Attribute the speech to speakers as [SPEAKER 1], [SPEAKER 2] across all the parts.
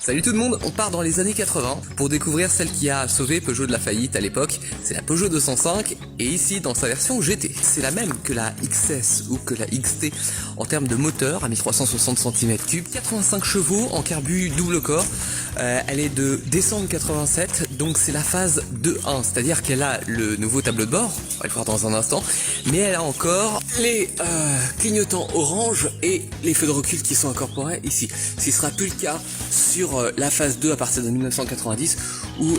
[SPEAKER 1] Salut tout le monde, on part dans les années 80 pour découvrir celle qui a sauvé Peugeot de la faillite à l'époque. C'est la Peugeot 205 et ici dans sa version GT. C'est la même que la XS ou que la XT en termes de moteur à 1360 cm3, 85 chevaux en carbu double corps. Elle est de décembre 87, donc c'est la phase 2.1, c'est-à-dire qu'elle a le nouveau tableau de bord, on va le voir dans un instant, mais elle a encore les clignotants orange et les feux de recul qui sont incorporés ici. Ce ne sera plus le cas sur la phase 2 à partir de 1990 où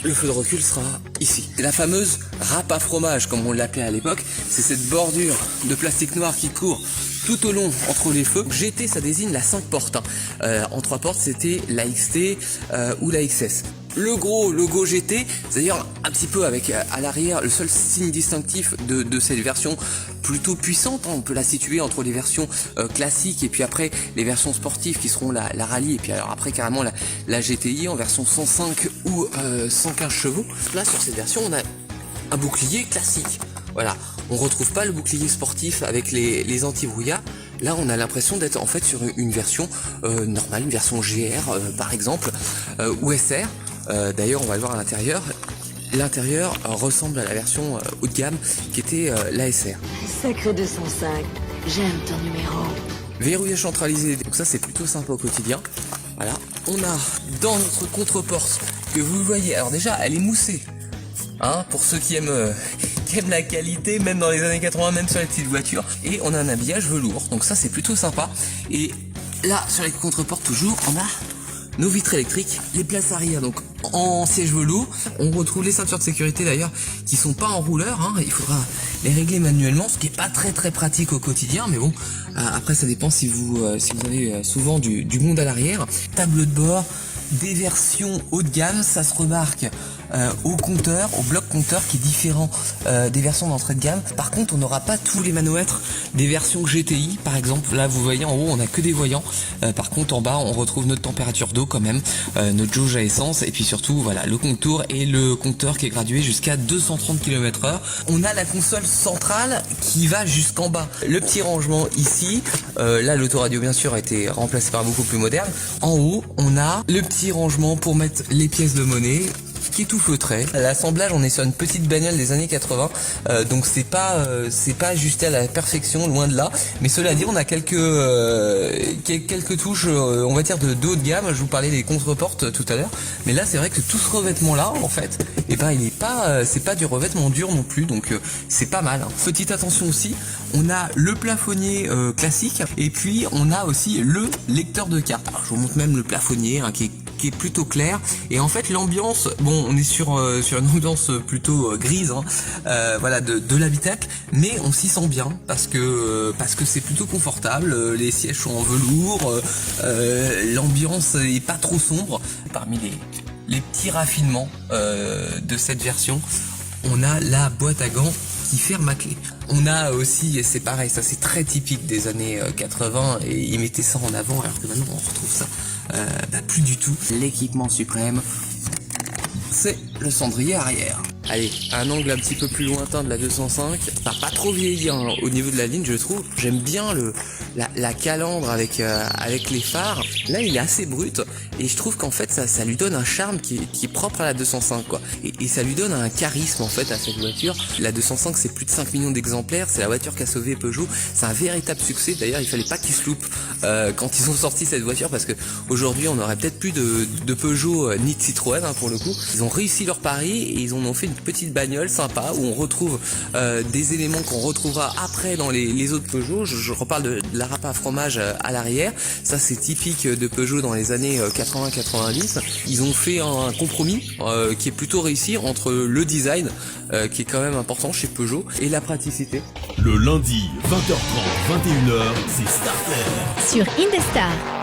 [SPEAKER 1] le feu de recul sera ici. La fameuse râpe à fromage comme on l'appelait à l'époque, c'est cette bordure de plastique noir qui court tout au long entre les feux. GT ça désigne la 5 portes, en 3 portes c'était la XT ou la XS. Le gros logo GT, c'est d'ailleurs un petit peu avec à l'arrière le seul signe distinctif de cette version plutôt puissante, on peut la situer entre les versions classiques et puis après les versions sportives qui seront la rallye et puis alors après carrément la GTI en version 105 ou 115 chevaux. Là sur cette version on a un bouclier classique, voilà, on retrouve pas le bouclier sportif avec les anti-brouillard. Là on a l'impression d'être en fait sur une version normale, une version GR par exemple ou SR. D'ailleurs on va le voir à l'intérieur. L'intérieur ressemble à la version haut de gamme qui était la SR.
[SPEAKER 2] Sacré 205, j'aime ton numéro.
[SPEAKER 1] Verrouillage centralisé, donc ça c'est plutôt sympa au quotidien. Voilà, on a dans notre contre-porte que vous voyez, alors déjà elle est moussée, hein, pour ceux qui aiment la qualité, même dans les années 80, même sur les petites voitures. Et on a un habillage velours, donc ça c'est plutôt sympa. Et là sur les contre-portes toujours, on a nos vitres électriques, les places arrière donc en siège velours. On retrouve les ceintures de sécurité d'ailleurs qui sont pas en rouleur, hein. Il faudra les régler manuellement, ce qui est pas très pratique au quotidien, mais bon, après ça dépend si vous avez souvent du monde à l'arrière. Tableau de bord, des versions haut de gamme, ça se remarque au compteur, au bloc compteur qui est différent des versions d'entrée de gamme. Par contre on n'aura pas tous les manomètres des versions GTI par exemple. Là vous voyez en haut on a que des voyants, par contre en bas on retrouve notre température d'eau quand même, notre jauge à essence et puis surtout voilà le contour et le compteur qui est gradué jusqu'à 230 km/h. On a la console centrale qui va jusqu'en bas, le petit rangement ici, là l'autoradio bien sûr a été remplacé par beaucoup plus moderne. En haut on a le petit rangement pour mettre les pièces de monnaie qui est tout feutré. L'assemblage on est sur une petite bagnole des années 80, donc c'est pas ajusté à la perfection, loin de là, mais cela dit on a quelques touches on va dire de haut de gamme. Je vous parlais des contreportes tout à l'heure, mais là c'est vrai que tout ce revêtement là en fait, et ben il est pas c'est pas du revêtement dur non plus, donc c'est pas mal, hein. Petite attention aussi, on a le plafonnier classique et puis on a aussi le lecteur de carte. Alors je vous montre même le plafonnier, hein, qui est plutôt clair, et en fait l'ambiance, bon on est sur une ambiance plutôt grise, hein, voilà de l'habitacle, mais on s'y sent bien parce que c'est plutôt confortable, les sièges sont en velours, l'ambiance est pas trop sombre. Parmi les petits raffinements de cette version, on a la boîte à gants qui ferme à clé. On a aussi, et c'est pareil, ça c'est très typique des années 80 et ils mettaient ça en avant alors que maintenant on retrouve ça plus du tout. L'équipement suprême, c'est le cendrier arrière. Allez, un angle un petit peu plus lointain de la 205, ça n'a pas trop vieilli, hein, au niveau de la ligne je trouve. J'aime bien la calandre avec les phares. Là il est assez brut et je trouve qu'en fait ça lui donne un charme qui est propre à la 205 quoi. Et ça lui donne un charisme en fait à cette voiture. La 205 c'est plus de 5 millions d'exemplaires, c'est la voiture qui a sauvé Peugeot, c'est un véritable succès. D'ailleurs il fallait pas qu'ils se loupent quand ils ont sorti cette voiture, parce que aujourd'hui on aurait peut-être plus de Peugeot ni de Citroën, hein, pour le coup. Ils ont réussi leur pari et ils en ont fait une petite bagnole sympa où on retrouve des éléments qu'on retrouvera après dans les autres Peugeot. Je reparle de la râpe à fromage à l'arrière, ça c'est typique de Peugeot dans les années 80-90. Ils ont fait un compromis qui est plutôt réussi entre le design qui est quand même important chez Peugeot et la praticité.
[SPEAKER 3] Le lundi 20h30 21h c'est Starter
[SPEAKER 4] sur Indestar.